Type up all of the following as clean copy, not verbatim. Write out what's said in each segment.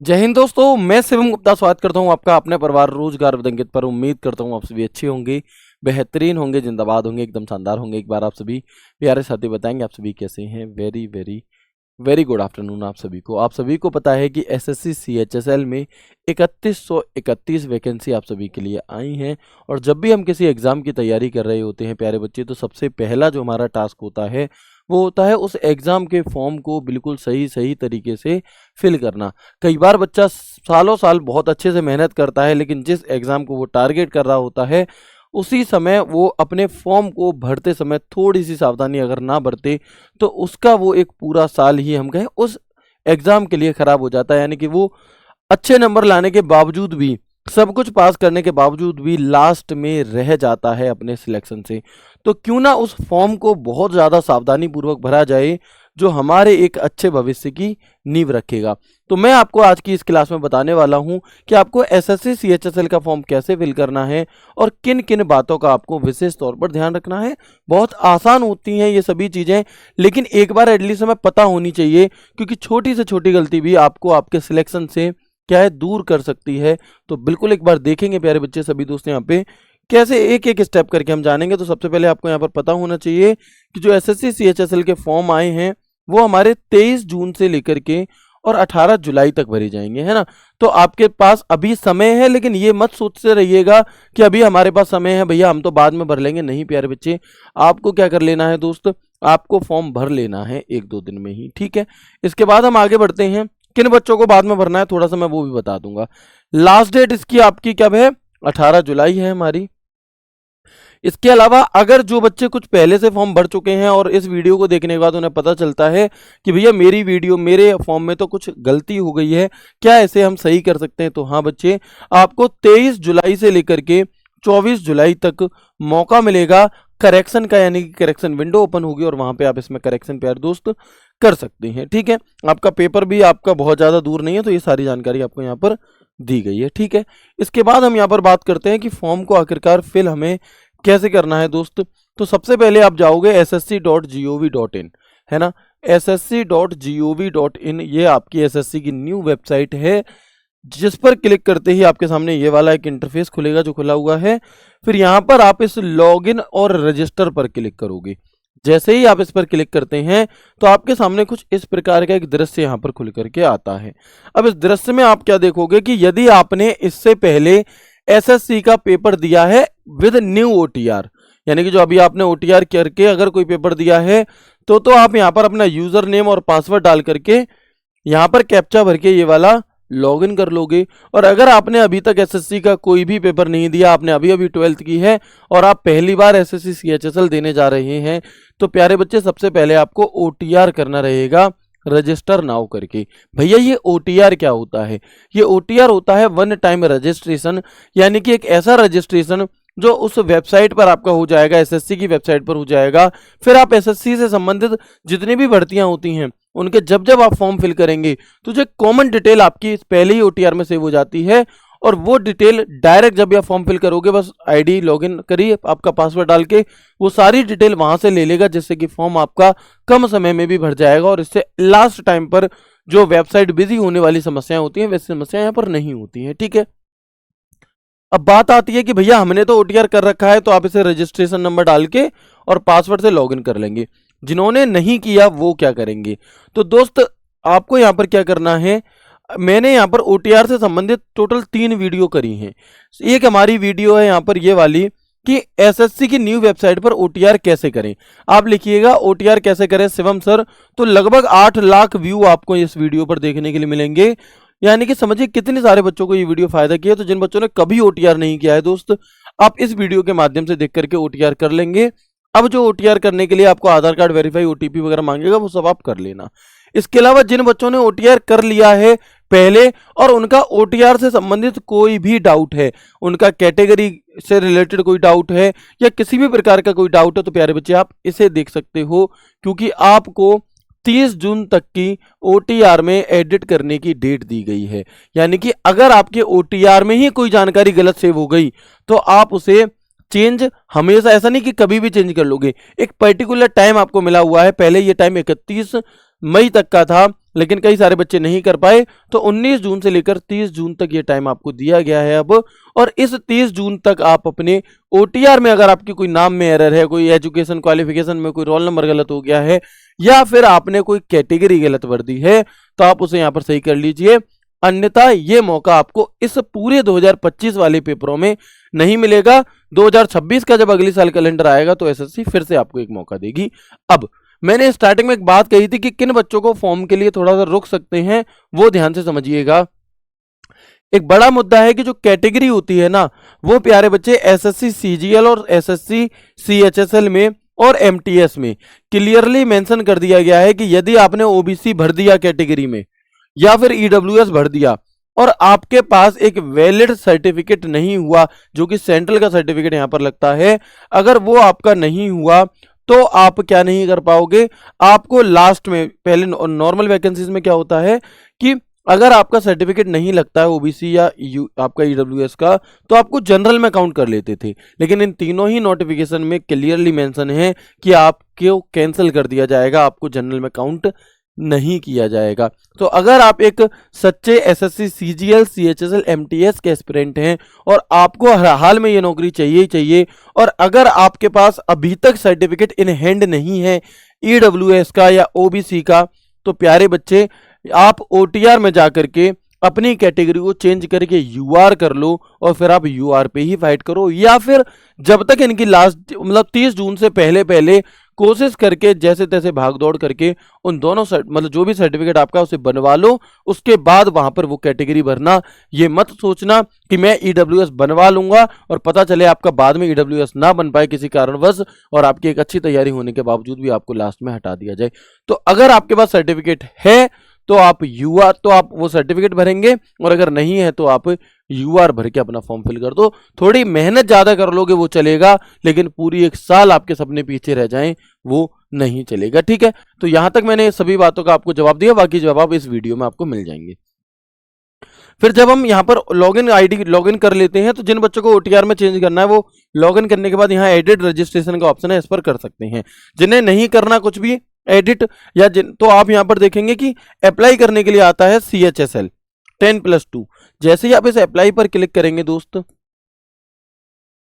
जय हिंद दोस्तों, मैं शिवम गुप्ता स्वागत करता हूं आपका अपने परिवार रोजगार विद अंकित पर। उम्मीद करता हूं आप सभी अच्छे होंगे, बेहतरीन होंगे, जिंदाबाद होंगे, एकदम शानदार होंगे। एक बार आप सभी प्यारे साथी बताएंगे आप सभी कैसे हैं। Very very very good afternoon आप सभी को। आप सभी को पता है कि एसएससी सीएचएसएल में 3131 वैकेंसी आप सभी के लिए आई हैं। और जब भी हम किसी एग्ज़ाम की तैयारी कर रहे होते हैं प्यारे बच्चे, तो सबसे पहला जो हमारा टास्क होता है वो होता है उस एग्ज़ाम के फॉर्म को बिल्कुल सही सही तरीके से फिल करना। कई बार बच्चा सालों साल बहुत अच्छे से मेहनत करता है, लेकिन जिस एग्ज़ाम को वो टारगेट कर रहा होता है उसी समय वो अपने फॉर्म को भरते समय थोड़ी सी सावधानी अगर ना बरते तो उसका वो एक पूरा साल ही हम कहें उस एग्ज़ाम के लिए ख़राब हो जाता है। यानी कि वो अच्छे नंबर लाने के बावजूद भी, सब कुछ पास करने के बावजूद भी लास्ट में रह जाता है अपने सिलेक्शन से। तो क्यों ना उस फॉर्म को बहुत ज़्यादा सावधानी पूर्वक भरा जाए, जो हमारे एक अच्छे भविष्य की नींव रखेगा। तो मैं आपको आज की इस क्लास में बताने वाला हूं कि आपको एसएससी सीएचएसएल का फॉर्म कैसे फिल करना है और किन किन बातों का आपको विशेष तौर पर ध्यान रखना है। बहुत आसान होती हैं ये सभी चीज़ें, लेकिन एक बार एटलीस्ट हमें पता होनी चाहिए, क्योंकि छोटी से छोटी गलती भी आपको आपके सिलेक्शन से क्या है दूर कर सकती है। तो बिल्कुल एक बार देखेंगे प्यारे बच्चे सभी दोस्त यहाँ पे कैसे एक एक स्टेप करके हम जानेंगे। तो सबसे पहले आपको यहाँ पर पता होना चाहिए कि जो एसएससी सीएचएसएल के फॉर्म आए हैं वो हमारे 23 जून से लेकर के और 18 जुलाई तक भरे जाएंगे, है ना। तो आपके पास अभी समय है, लेकिन ये मत सोचते रहिएगा कि अभी हमारे पास समय है भैया हम तो बाद में भर लेंगे। नहीं प्यारे बच्चे, आपको क्या कर लेना है दोस्त, आपको फॉर्म भर लेना है 1-2 दिन में ही, ठीक है। इसके बाद हम आगे बढ़ते हैं। किन बच्चों को बाद में भरना है थोड़ा सा मैं वो भी बता दूंगा। लास्ट डेट इसकी आपकी कब है, 18 जुलाई है हमारी। इसके अलावा अगर जो बच्चे कुछ पहले से फॉर्म भर चुके हैं और इस वीडियो को देखने के बाद उन्हें पता चलता है कि भैया मेरी वीडियो मेरे फॉर्म में तो कुछ गलती हो गई है, क्या ऐसे हम सही कर सकते हैं, तो हाँ बच्चे, आपको 23 जुलाई से लेकर के 24 जुलाई तक मौका मिलेगा करेक्शन का। यानी कि करेक्शन विंडो ओपन होगी और वहां पे आप इसमें करेक्शन प्यारे दोस्त कर सकते हैं, ठीक है। आपका पेपर भी आपका बहुत ज़्यादा दूर नहीं है, तो ये सारी जानकारी आपको यहाँ पर दी गई है, ठीक है। इसके बाद हम यहाँ पर बात करते हैं कि फॉर्म को आखिरकार फिल हमें कैसे करना है दोस्त। तो सबसे पहले आप जाओगे ssc.gov.in, है ना। ssc.gov.in ये आपकी एसएससी की न्यू वेबसाइट है, जिस पर क्लिक करते ही आपके सामने ये वाला एक इंटरफेस खुलेगा जो खुला हुआ है। फिर यहाँ पर आप इस लॉगिन और रजिस्टर पर क्लिक करोगे। जैसे ही आप इस पर क्लिक करते हैं तो आपके सामने कुछ इस प्रकार का एक दृश्य यहाँ पर खुल करके आता है। अब इस दृश्य में आप क्या देखोगे कि यदि आपने इससे पहले एसएससी का पेपर दिया है विद न्यू ओटीआर, यानी कि जो अभी आपने ओटीआर करके अगर कोई पेपर दिया है तो आप यहाँ पर अपना यूजर नेम और पासवर्ड डाल करके यहाँ पर कैप्चा भर के ये वाला लॉगिन कर लोगे। और अगर आपने अभी तक एसएससी का कोई भी पेपर नहीं दिया, आपने अभी अभी 12th की है और आप पहली बार एसएससी सीएचएसएल देने जा रहे हैं, तो प्यारे बच्चे सबसे पहले आपको ओटीआर करना रहेगा रजिस्टर नाउ करके। भैया ये ओटीआर क्या होता है, ये ओटीआर होता है वन टाइम रजिस्ट्रेशन, यानी कि एक ऐसा रजिस्ट्रेशन जो उस वेबसाइट पर आपका हो जाएगा, एसएससी की वेबसाइट पर हो जाएगा। फिर आप एसएससी से संबंधित जितनी भी भर्तियां होती हैं उनके जब जब आप फॉर्म फिल करेंगे तो जो कॉमन डिटेल आपकी पहले ही ओटीआर में सेव हो जाती है, और वो डिटेल डायरेक्ट जब आप फॉर्म फिल करोगे बस आईडी लॉगिन करिए आपका पासवर्ड डाल के, वो सारी डिटेल वहां से ले लेगा, जिससे कि फॉर्म आपका कम समय में भी भर जाएगा। और इससे लास्ट टाइम पर जो वेबसाइट बिजी होने वाली समस्याएं होती हैं वैसी समस्याएं यहाँ पर नहीं होती हैं, ठीक है। अब बात आती है कि भैया हमने तो ओटीआर कर रखा है, तो आप इसे रजिस्ट्रेशन नंबर डाल के और पासवर्ड से लॉगिन कर लेंगे। जिन्होंने नहीं किया वो क्या करेंगे, तो दोस्त आपको यहाँ पर क्या करना है, मैंने यहाँ पर ओटीआर से संबंधित टोटल 3 वीडियो करी हैं। एक हमारी वीडियो है यहाँ पर ये वाली कि एसएससी की न्यू वेबसाइट पर ओटीआर कैसे करें। आप लिखिएगा ओटीआर कैसे करें शिवम सर, तो लगभग 8 लाख व्यू आपको इस वीडियो पर देखने के लिए मिलेंगे। यानी कि समझिए कितने सारे बच्चों को ये वीडियो फायदा किया। तो जिन बच्चों ने कभी ओटीआर नहीं किया है दोस्त, आप इस वीडियो के माध्यम से देख करके ओटीआर कर लेंगे। अब जो ओटीआर करने के लिए आपको आधार कार्ड वेरीफाई ओटीपी वगैरह मांगेगा, वो सब आप कर लेना। इसके अलावा जिन बच्चों ने ओटीआर कर लिया है पहले और उनका ओटीआर से संबंधित कोई भी डाउट है, उनका कैटेगरी से रिलेटेड कोई डाउट है या किसी भी प्रकार का कोई डाउट है, तो प्यारे बच्चे आप इसे देख सकते हो, क्योंकि आपको 30 जून तक की ओटीआर में एडिट करने की डेट दी गई है। यानी कि अगर आपके ओटीआर में ही कोई जानकारी गलत सेव हो गई तो आप उसे चेंज हमेशा, ऐसा नहीं कि कभी भी चेंज कर लोगे, एक पर्टिकुलर टाइम आपको मिला हुआ है। पहले ये टाइम 31 मई तक का था, लेकिन कई सारे बच्चे नहीं कर पाए, तो 19 जून से लेकर 30 जून तक ये टाइम आपको दिया गया है अब। और इस 30 जून तक आप अपने OTR में अगर आपकी कोई नाम में एरर है, कोई एजुकेशन क्वालिफिकेशन में कोई रोल नंबर गलत हो गया है, या फिर आपने कोई कैटेगरी गलत भर दी है, तो आप उसे यहाँ पर सही कर लीजिए। अन्यथा ये मौका आपको इस पूरे 2025 वाले पेपरों में नहीं मिलेगा। 2026 का जब अगली साल कैलेंडर आएगा तो SSC फिर से आपको एक मौका देगी। अब मैंने स्टार्टिंग में एक बात कही थी कि किन बच्चों को फॉर्म के लिए थोड़ा सा रुक सकते हैं, वो ध्यान से समझिएगा। एक बड़ा मुद्दा है कि जो कैटेगरी होती है ना, वो प्यारे बच्चे SSC CGL और SSC CHSL में और MTS में क्लियरली मेंशन कर दिया गया है कि यदि आपने OBC भर दिया कैटेगरी में या फिर EWS भर दिया और आपके पास एक वैलिड सर्टिफिकेट नहीं हुआ, जो कि सेंट्रल का सर्टिफिकेट यहां पर लगता है, अगर वो आपका नहीं हुआ तो आप क्या नहीं कर पाओगे, आपको लास्ट में पहले नॉर्मल वैकेंसीज में क्या होता है कि अगर आपका सर्टिफिकेट नहीं लगता है OBC या आपका EWS का, तो आपको जनरल में काउंट कर लेते थे। लेकिन इन तीनों ही नोटिफिकेशन में क्लियरली मेंशन है कि आपको कैंसिल कर दिया जाएगा, आपको जनरल में काउंट नहीं किया जाएगा। तो अगर आप एक सच्चे SSC CGL CHSL MTS के एस्पिरेंट हैं और आपको हर हाल में ये नौकरी चाहिए ही चाहिए, और अगर आपके पास अभी तक सर्टिफिकेट इन हैंड नहीं है EWS का या OBC का, तो प्यारे बच्चे आप OTR में जाकर के अपनी कैटेगरी को चेंज करके UR कर लो और फिर आप UR पे ही फाइट करो, या फिर जब तक इनकी लास्ट मतलब 30 जून से पहले पहले कोशिश करके जैसे तैसे भाग दौड़ करके उन दोनों मतलब जो भी सर्टिफिकेट आपका उसे बनवा लो, उसके बाद वहां पर वो कैटेगरी भरना। ये मत सोचना कि मैं EWS बनवा लूंगा और पता चले आपका बाद में EWS ना बन पाए किसी कारणवश और आपकी एक अच्छी तैयारी होने के बावजूद भी आपको लास्ट में हटा दिया जाए। तो अगर आपके पास सर्टिफिकेट है तो आप वो सर्टिफिकेट भरेंगे, और अगर नहीं है तो आप UR भर के अपना फॉर्म फिल कर दो। थोड़ी मेहनत ज्यादा कर लोगे वो चलेगा, लेकिन पूरी एक साल आपके सपने पीछे रह जाएं वो नहीं चलेगा। ठीक है, तो यहां तक मैंने सभी बातों का आपको जवाब दिया, बाकी जवाब इस वीडियो में आपको मिल जाएंगे। फिर जब हम यहाँ पर लॉगिन कर लेते हैं, तो जिन बच्चों को OTR में चेंज करना है वो लॉगिन करने के बाद यहाँ एडिट रजिस्ट्रेशन का ऑप्शन है, इस पर कर सकते हैं। जिन्हें नहीं करना कुछ भी एडिट या तो आप यहाँ पर देखेंगे कि अप्लाई करने के लिए आता है CHSL 10+2। जैसे ही आप इस अप्लाई पर क्लिक करेंगे दोस्त,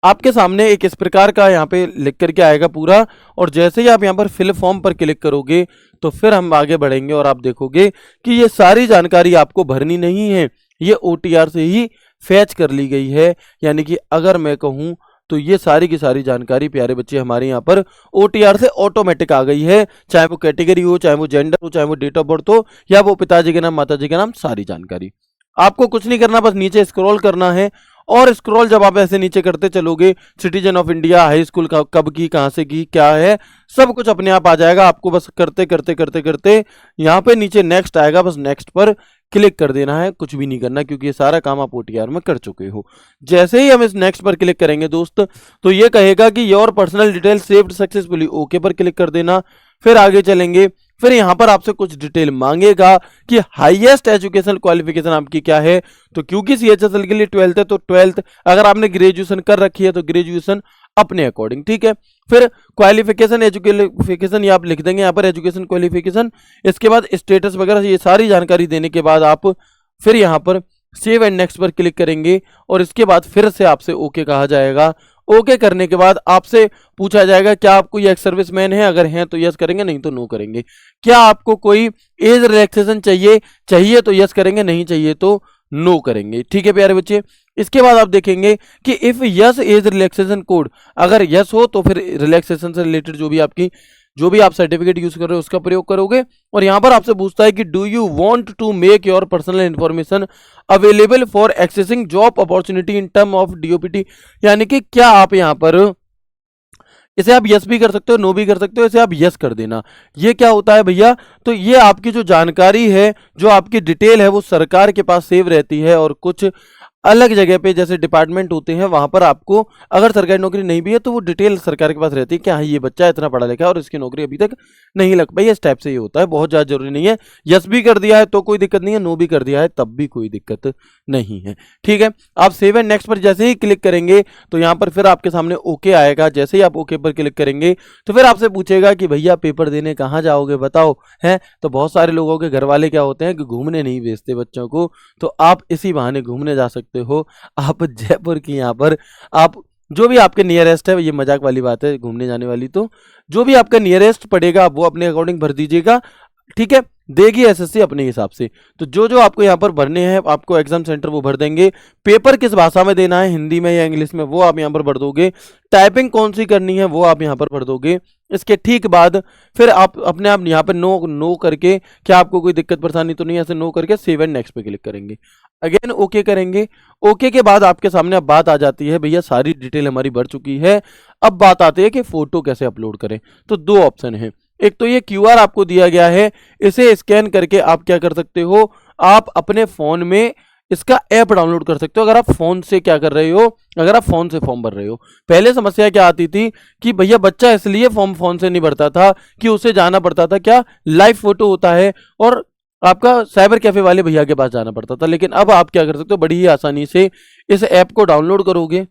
आपके सामने एक इस प्रकार का यहाँ पे लिख करके आएगा पूरा, और जैसे ही आप यहाँ पर फिल फॉर्म पर क्लिक करोगे तो फिर हम आगे बढ़ेंगे और आप देखोगे कि ये सारी जानकारी आपको भरनी नहीं है, ये OTR से ही फैच कर ली गई है। यानी कि अगर मैं कहूँ तो ये सारी की सारी जानकारी प्यारे बच्चे हमारे यहाँ पर OTR से ऑटोमेटिक आ गई है, चाहे वो कैटेगरी हो, चाहे वो जेंडर हो, चाहे वो डेट ऑफ बर्थ हो, या वो पिताजी के नाम माताजी के नाम, सारी जानकारी। आपको कुछ नहीं करना, बस नीचे स्क्रॉल करना है, और स्क्रॉल जब आप ऐसे नीचे करते चलोगे, citizen of India, high school कब की, कहाँ से की, क्या है, सब कुछ अपने आप आ जाएगा। आपको बस करते करते करते करते यहाँ पे नीचे नेक्स्ट आएगा, बस नेक्स्ट पर क्लिक कर देना है, कुछ भी नहीं करना, क्योंकि ये सारा काम आप OTR में कर चुके हो। जैसे ही हम इस नेक्स्ट पर क्लिक करेंगे दोस्त, तो ये कहेगा कि your personal detail saved successfully, okay पर क्लिक कर देना। फिर आगे चलेंगे, फिर यहाँ पर आपसे कुछ डिटेल मांगेगा कि हाईएस्ट एजुकेशनल क्वालिफिकेशन आपकी क्या है। तो क्योंकि CHSL के लिए 12th है, तो 12th, अगर आपने ग्रेजुएशन कर रखी है तो ग्रेजुएशन अपने अकॉर्डिंग। ठीक है, फिर क्वालिफिकेशन एजुकेशन ये आप लिख देंगे यहाँ पर, एजुकेशन क्वालिफिकेशन। इसके बाद स्टेटस वगैरह ये सारी जानकारी देने के बाद आप फिर यहाँ पर सेव एंड नेक्स्ट पर क्लिक करेंगे, और इसके बाद फिर से आपसे ओके कहा जाएगा। ओके करने के बाद आपसे पूछा जाएगा क्या आप कोई एक्स सर्विसमैन है, अगर हैं तो यस करेंगे, नहीं तो नो करेंगे। क्या आपको कोई एज रिलैक्सेशन चाहिए तो यस करेंगे, नहीं चाहिए तो नो करेंगे। ठीक है प्यारे बच्चे, इसके बाद आप देखेंगे कि if yes age relaxation code, अगर यस हो तो फिर रिलैक्सेशन से रिलेटेड जो भी आप सर्टिफिकेट यूज कर रहे हो उसका प्रयोग करोगे। और यहां पर आपसे पूछता है कि do you want to make your personal information available for accessing job opportunity in term of DOPT, यानी कि क्या आप यहां पर, इसे आप यस भी कर सकते हो, नो भी कर सकते हो, इसे आप यस कर देना। ये क्या होता है भैया, तो ये आपकी जो जानकारी है, जो आपकी डिटेल है, वो सरकार के पास सेव रहती है, और कुछ अलग जगह पे जैसे डिपार्टमेंट होते हैं वहां पर आपको अगर सरकारी नौकरी नहीं भी है तो वो डिटेल सरकार के पास रहती है कि हाँ ये बच्चा इतना पढ़ा लिखा है और इसकी नौकरी अभी तक नहीं लग पाई। इस टाइप से ये होता है, बहुत ज़्यादा जरूरी नहीं है। यस भी कर दिया है तो कोई दिक्कत नहीं है, नो भी कर दिया है तब भी कोई दिक्कत नहीं है। ठीक है, आप सेव एंड नेक्स्ट पर जैसे ही क्लिक करेंगे तो यहाँ पर फिर आपके सामने ओके आएगा। जैसे ही आप ओके पर क्लिक करेंगे तो फिर आपसे पूछेगा कि भैया पेपर देने कहाँ जाओगे बताओ, है। तो बहुत सारे लोगों के घर वाले क्या होते हैं कि घूमने नहीं भेजते बच्चों को, तो आप इसी बहाने घूमने जा सकते हो। आप जयपुर की यहाँ पर आप जो भी आपके नियरेस्ट है, ये मजाक वाली बात है घूमने जाने वाली, तो जो भी आपका नियरेस्ट पड़ेगा वो अपने अकॉर्डिंग भर दीजिएगा। ठीक है, देगी एसएससी अपने हिसाब से। तो जो जो आपको यहाँ पर भरने हैं आपको एग्जाम सेंटर वो भर देंगे। पेपर किस भाषा में देना है, हिंदी में या इंग्लिश में, वो आप यहाँ पर भर दोगे। टाइपिंग कौन सी करनी है वो आप यहाँ पर भर दोगे। इसके ठीक बाद फिर आप अपने आप यहाँ पर नो नो करके, क्या आपको कोई दिक्कत परेशानी तो नहीं, ऐसे नो करके सेव एंड नेक्स्ट पे क्लिक करेंगे। अगेन ओके करेंगे। ओके के बाद आपके सामने अब बात आ जाती है, भैया सारी डिटेल हमारी भर चुकी है, अब बात आती है कि फोटो कैसे अपलोड करें। तो दो ऑप्शन है, एक तो ये क्यूआर आपको दिया गया है, इसे स्कैन करके आप क्या कर सकते हो, आप अपने फोन में इसका ऐप डाउनलोड कर सकते हो। अगर आप फोन से क्या कर रहे हो, अगर आप फोन से फॉर्म भर रहे हो। पहले समस्या क्या आती थी कि भैया बच्चा इसलिए फॉर्म फोन से नहीं भरता था कि उसे जाना पड़ता था, क्या लाइव फोटो होता है और आपका साइबर कैफे वाले भैया के पास जाना पड़ता था। लेकिन अब आप क्या कर सकते हो, बड़ी ही आसानी से इस ऐप को डाउनलोड करोगे,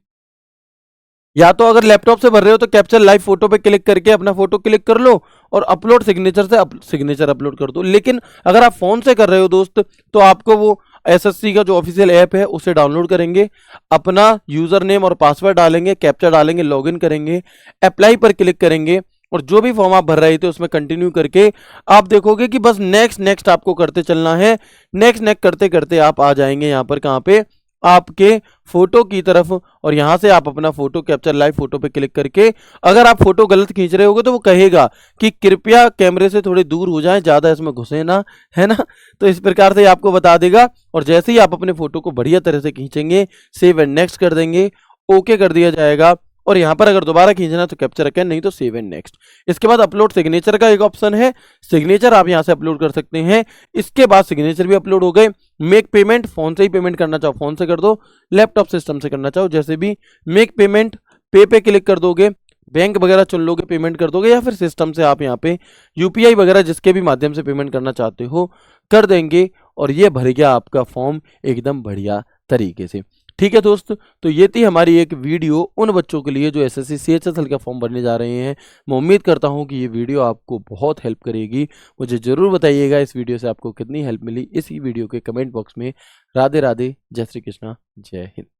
या तो अगर लैपटॉप से भर रहे हो तो कैप्चर लाइव फोटो पे क्लिक करके अपना फोटो क्लिक कर लो और अपलोड सिग्नेचर से सिग्नेचर अपलोड कर दो। लेकिन अगर आप फोन से कर रहे हो दोस्त, तो आपको वो एसएससी का जो ऑफिशियल ऐप है उसे डाउनलोड करेंगे, अपना यूजर नेम और पासवर्ड डालेंगे, कैप्चर डालेंगे, लॉगिन करेंगे, अप्लाई पर क्लिक करेंगे और जो भी फॉर्म आप भर रहे थे उसमें कंटिन्यू करके आप देखोगे कि बस नेक्स्ट नेक्स्ट आपको करते चलना है। नेक्स्ट नेक्स्ट करते करते आप आ जाएंगे यहाँ पर, कहाँ पे, आपके फोटो की तरफ। और यहां से आप अपना फोटो कैप्चर लाइव फोटो पे क्लिक करके, अगर आप फोटो गलत खींच रहे होगे तो वो कहेगा कि कृपया कैमरे से थोड़े दूर हो जाएं, ज्यादा इसमें घुसे ना, है ना। तो इस प्रकार से आपको बता देगा। और जैसे ही आप अपने फोटो को बढ़िया तरह से खींचेंगे, सेव एंड नेक्स्ट कर देंगे, ओके कर दिया जाएगा। और यहाँ पर अगर दोबारा खींचना तो कैप्चर अगेन, नहीं तो सेव एंड नेक्स्ट। इसके बाद अपलोड सिग्नेचर का एक ऑप्शन है, सिग्नेचर आप यहाँ से अपलोड कर सकते हैं। इसके बाद सिग्नेचर भी अपलोड हो गए। मेक पेमेंट, फोन से ही पेमेंट करना चाहो फोन से कर दो, लैपटॉप सिस्टम से करना चाहो जैसे भी, मेक पेमेंट पे क्लिक कर दोगे, बैंक वगैरह चुन लोगे, पेमेंट कर दोगे, या फिर सिस्टम से आप यहाँ पे यूपीआई वगैरह जिसके भी माध्यम से पेमेंट करना चाहते हो कर देंगे। और ये भर गया आपका फॉर्म एकदम बढ़िया तरीके से। ठीक है दोस्त, तो ये थी हमारी एक वीडियो उन बच्चों के लिए जो एसएससी सीएचएसएल का फॉर्म भरने जा रहे हैं। मैं उम्मीद करता हूँ कि ये वीडियो आपको बहुत हेल्प करेगी। मुझे ज़रूर बताइएगा इस वीडियो से आपको कितनी हेल्प मिली। इसी वीडियो के कमेंट बॉक्स में। राधे राधे, जय श्री कृष्णा, जय हिंद।